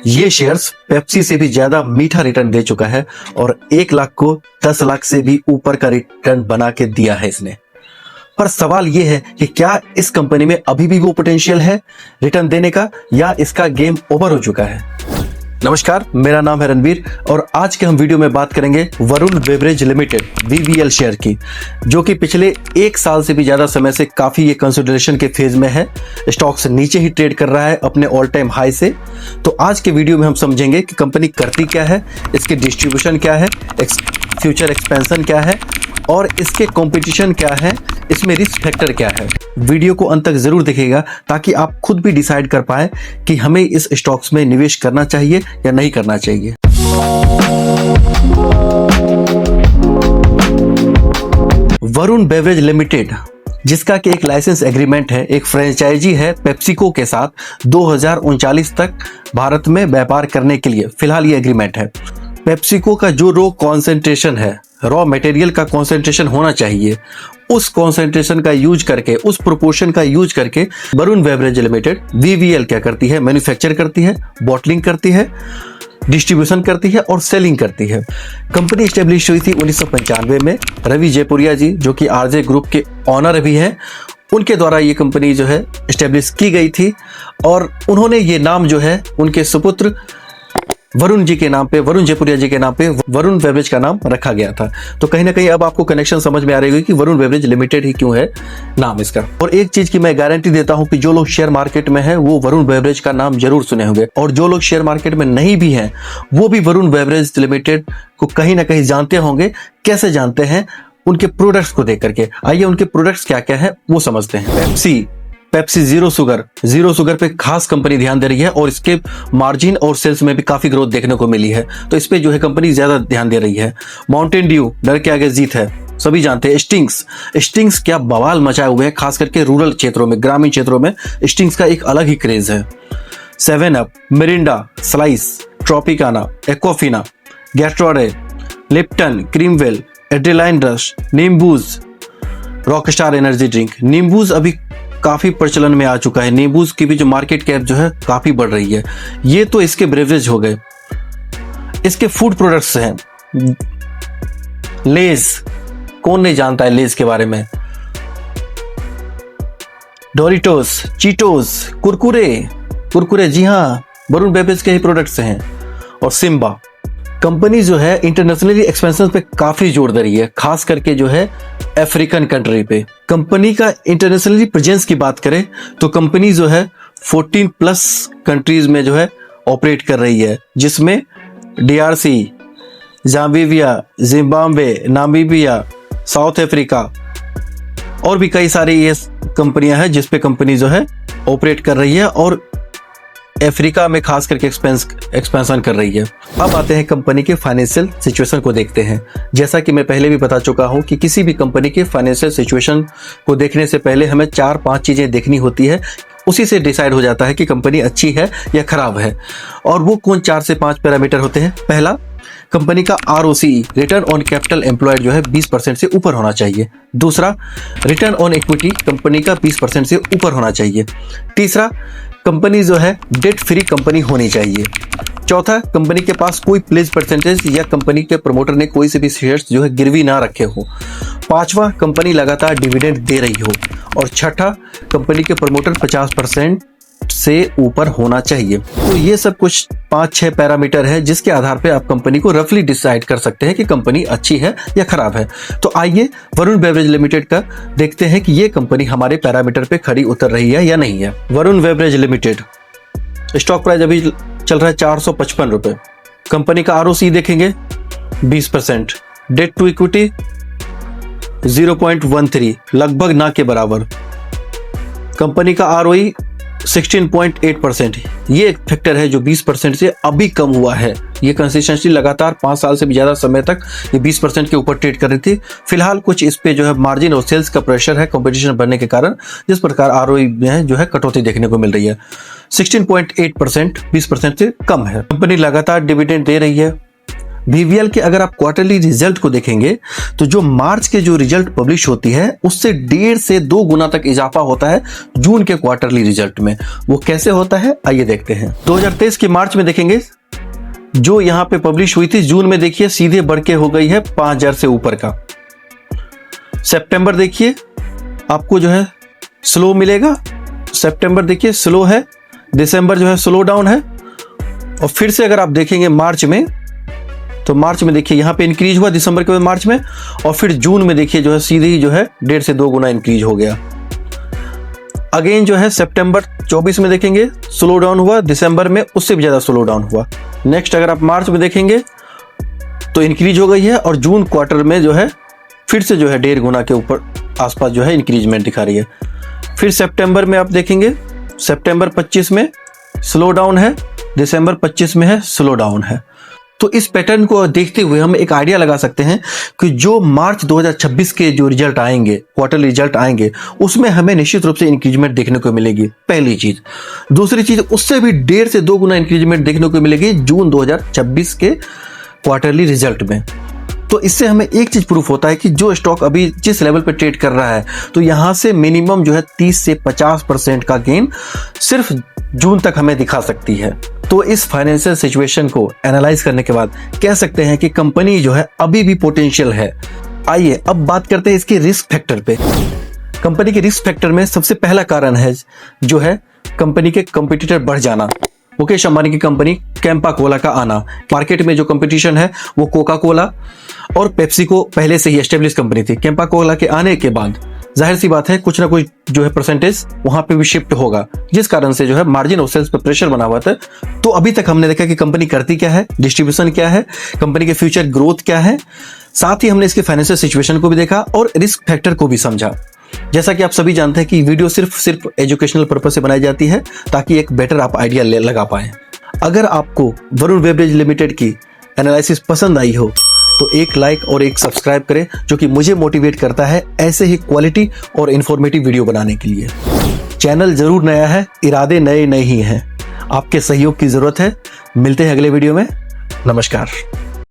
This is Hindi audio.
ये शेयर्स पेप्सी से भी ज्यादा मीठा रिटर्न दे चुका है और 1 लाख को 10 लाख से भी ऊपर का रिटर्न बना के दिया है इसने। पर सवाल ये है कि क्या इस कंपनी में अभी भी वो पोटेंशियल है रिटर्न देने का, या इसका गेम ओवर हो चुका है। नमस्कार, मेरा नाम है रणवीर और आज के हम वीडियो में बात करेंगे Varun beverage limited VBL share की, जो कि पिछले 1 साल से भी ज्यादा समय से काफी ये कंसोलिडेशन के फेज में है। स्टॉक्स नीचे ही ट्रेड कर रहा है अपने ऑल टाइम हाई से। तो आज के वीडियो में हम समझेंगे कि कंपनी करती क्या है, इसकी डिस्ट्रीब्यूशन क्या है, फ्यूचर एक्सपेंशन क्या है और इसके कंपटीशन क्या है, इसमें रिस्क फैक्टर क्या है। वीडियो को अंत तक जरूर देखिएगा ताकि आप खुद भी डिसाइड कर पाए कि हमें इस स्टॉक्स में निवेश करना चाहिए या नहीं करना चाहिए। वरुण बेवरेज लिमिटेड, जिसका कि एक लाइसेंस एग्रीमेंट है, एक फ्रेंचाइजी है पेप्सिको के साथ 2039 तक भारत में व्यापार करने के लिए फिलहाल ये एग्रीमेंट है। पेप्सिको का जो रॉ मटेरियल का कॉन्सेंट्रेशन होना चाहिए, उस कॉन्सेंट्रेशन का यूज करके, उस प्रोपोर्शन का यूज करके वरुण बेवरेज लिमिटेड VBL क्या करती है, मैन्युफैक्चर करती है, बॉटलिंग करती है, डिस्ट्रीब्यूशन करती है और सेलिंग करती है। कंपनी स्टेब्लिश हुई थी 1995 में। रवि जयपुरिया जी, जो कि RJ ग्रुप के ऑनर भी हैं, उनके द्वारा ये कंपनी जो है स्टेब्लिश की गई थी और उन्होंने ये नाम जो है उनके सुपुत्र वरुण जी के नाम पे, वरुण जयपुरिया जी के नाम पे वरुण बेवरेज का नाम रखा गया था। तो कहीं ना कहीं अब आपको कनेक्शन समझ में आ रही होगी कि वरुण बेवरेज लिमिटेड ही क्यों है नाम इसका। और एक चीज की मैं गारंटी देता हूं कि जो लोग शेयर मार्केट में है वो वरुण बेवरेज का नाम जरूर सुने होंगे, और जो लोग शेयर मार्केट में नहीं भी हैं वो भी वरुण बेवरेज लिमिटेड को कहीं ना कहीं जानते होंगे। कैसे जानते हैं? उनके प्रोडक्ट्स को देख करके। आइए उनके प्रोडक्ट्स क्या क्या है वो समझते हैं। पेप्सी जीरो शुगर पे खास कंपनी ध्यान दे रही है और इसके मार्जिन और सेल्स में भी काफी ग्रोथ देखने को मिली है, तो इस पे जो है कंपनी ज्यादा ध्यान दे रही है। माउंटेन ड्यू, डर के आगे जीत है, सभी जानते हैं। स्टिंग्स क्या बवाल मचाए हुए हैं, खास करके रूरल क्षेत्रों में, ग्रामीण क्षेत्रों में स्टिंग्स का एक अलग ही क्रेज है। 7 Up, Mirinda, Slice, Tropicana, Aquafina, Gatorade, Lipton, क्रीमवेल, Adrenaline Rush, Nimbooz, Rockstar energy drink. Nimbooz अभी काफी प्रचलन में आ चुका है। नींबूज की भी जो मार्केट कैप जो है काफी बढ़ रही है। ये तो इसके ब्रेवरेज हो गए। इसके फूड प्रोडक्ट्स हैं। लेज, कौन नहीं जानता है लेज के बारे में। डोरिटोस, चीटोस, कुरकुरे, जी हाँ, वरुण बेवरेज के ही प्रोडक्ट्स हैं। और सिम्बा। कंपनी जो है इंटरनेशनली एक्सपेंशन पे काफी जोर दे रही है, खास करके जो है अफ्रीकन कंट्री पे। कंपनी का इंटरनेशनली प्रेजेंस की बात करें तो कंपनी जो है 14+ कंट्रीज में जो है ऑपरेट कर रही है, जिसमें DRC, Zambia, Zimbabwe, Namibia, south Africa और भी कई सारी ये कंपनियां हैं जिस पे कंपनी जो है ऑपरेट कर रही है और अफ्रीका में खास करके एक्सपेंशन कर रही है। अब आते हैं कंपनी के फाइनेंशियल सिचुएशन को देखते हैं। जैसा कि मैं पहले भी बता चुका हूं कि किसी भी कंपनी के फाइनेंशियल सिचुएशन को देखने से पहले हमें 4-5 चीजें देखनी होती है। उसी से डिसाइड हो जाता है कि कंपनी अच्छी है या खराब है। और वो कौन 4 से 5 पैरामीटर होते हैं? पहला, कंपनी का ROCE, return on capital employed जो है 20% से ऊपर होना चाहिए। दूसरा, रिटर्न ऑन इक्विटी कंपनी का 20% से ऊपर होना चाहिए। तीसरा, कंपनी जो है डेट फ्री कंपनी होनी चाहिए। चौथा, कंपनी के पास कोई प्लेज परसेंटेज या कंपनी के प्रमोटर ने कोई से भी शेयर्स जो है गिरवी ना रखे हो। पांचवा, कंपनी लगातार डिविडेंड दे रही हो। और छठा, कंपनी के प्रमोटर 50% से ऊपर होना चाहिए। तो ये सब कुछ 5-6 पैरामीटर है जिसके आधार पे आप कंपनी को रफली डिसाइड कर सकते हैं कि कंपनी अच्छी है या खराब है। तो आइए वरुण बेवरेज लिमिटेड का देखते हैं कि ये कंपनी हमारे पैरामीटर पे खड़ी उतर रही है या नहीं है। Varun beverage limited stock price अभी चल रहा है 455 रुपए। कंपनी का ROCE देखेंगे 20%, डेट टू इक्विटी 0.13, लगभग ना के बराबर। कंपनी का ROE 16.8%। ये एक फैक्टर है जो 20% से अभी कम हुआ है। ये कंसिस्टेंटली लगातार 5 साल से भी ज्यादा समय तक ये 20% के ऊपर ट्रेड कर रही थी। फिलहाल कुछ इस पे जो है मार्जिन और सेल्स का प्रेशर है कंपटीशन बढ़ने के कारण, जिस प्रकार ROE में जो है कटौती देखने को मिल रही है। 16.8% 20% से कम है। कंपनी लगातार डिविडेंड दे रही है। बीवीएल के अगर आप क्वार्टरली रिजल्ट को देखेंगे तो जो मार्च के जो रिजल्ट पब्लिश होती है उससे 1.5 से 2 गुना तक इजाफा होता है जून के क्वार्टरली रिजल्ट में। वो कैसे होता है आइए देखते हैं। 2023 के मार्च में देखेंगे जो यहां पे पब्लिश हुई थी, जून में देखिए सीधे बढ़ के हो गई है 5000 से ऊपर का। सितंबर देखिए आपको जो है स्लो मिलेगा, सितंबर देखिए स्लो है, दिसंबर जो है स्लो डाउन है। और फिर से अगर आप देखेंगे मार्च में, तो मार्च में देखिए यहाँ पे इंक्रीज हुआ दिसंबर के बाद मार्च में, और फिर जून में देखिए जो है सीधे ही जो है 1.5 से 2 गुना इंक्रीज हो गया। अगेन जो है सितंबर 24 में देखेंगे स्लो डाउन हुआ, दिसंबर में उससे भी ज्यादा स्लो डाउन हुआ। नेक्स्ट अगर आप मार्च में देखेंगे तो इंक्रीज हो गई है, और जून क्वार्टर में जो है फिर से जो है 1.5 गुना के ऊपर आसपास जो है इंक्रीजमेंट दिखा रही है। फिर सितंबर में आप देखेंगे सितंबर 25 में स्लो डाउन है, दिसंबर 25 में है स्लो डाउन है। तो इस पैटर्न को देखते हुए हम एक आइडिया लगा सकते हैं कि जो मार्च 2026 के जो रिजल्ट आएंगे, क्वार्टरली रिजल्ट आएंगे, उसमें हमें निश्चित रूप से इंक्रीजमेंट देखने को मिलेगी, पहली चीज। दूसरी चीज, उससे भी 1.5 से 2 गुना इंक्रीजमेंट देखने को मिलेगी जून 2026 के क्वार्टरली रिजल्ट में। तो इससे हमें एक चीज प्रूफ होता है कि जो स्टॉक अभी जिस लेवल पे ट्रेड कर रहा है, तो यहां से मिनिमम जो है 30 से 50% का गेन सिर्फ जून तक हमें दिखा सकती है। तो इस फाइनेंशियल सिचुएशन को एनालाइज करने के बाद कह सकते हैं कि कंपनी जो है अभी भी पोटेंशियल है। आइए अब बात करते हैं इसके रिस्क फैक्टर पे। कंपनी के रिस्क फैक्टर में सबसे पहला कारण है जो है कंपनी के कंपटीटर बढ़ जाना। मुकेश अंबानी की कंपनी कैंपा कोला का आना। मार्केट में जो कंपटीशन है वो कोका कोला और पेप्सिको पहले से ही एस्टेब्लिश कंपनी थी। कैंपा कोला के आने के बाद जाहिर सी बात है कुछ ना कुछ जो है परसेंटेज वहां पे भी शिफ्ट होगा, जिस कारण से जो है मार्जिन ऑफ सेल्स पे प्रेशर बना हुआ था। तो अभी तक हमने देखा कि कंपनी करती क्या है, डिस्ट्रीब्यूशन क्या है, कंपनी के फ्यूचर ग्रोथ क्या है, साथ ही हमने इसके फाइनेंशियल सिचुएशन को भी देखा और रिस्क फैक्टर को भी समझा। जैसा कि आप सभी जानते हैं कि वीडियो सिर्फ एजुकेशनल पर्पज से बनाई जाती है ताकि एक बेटर आप आइडिया लगा पाएं। अगर आपको वरुण बेवरेज लिमिटेड की एनालिसिस पसंद आई हो तो एक लाइक और एक सब्सक्राइब करें, जो कि मुझे मोटिवेट करता है ऐसे ही क्वालिटी और इन्फॉर्मेटिव वीडियो बनाने के लिए। चैनल जरूर नया है, इरादे नए नहीं हैं। आपके सहयोग की जरूरत है। मिलते हैं अगले वीडियो में। नमस्कार।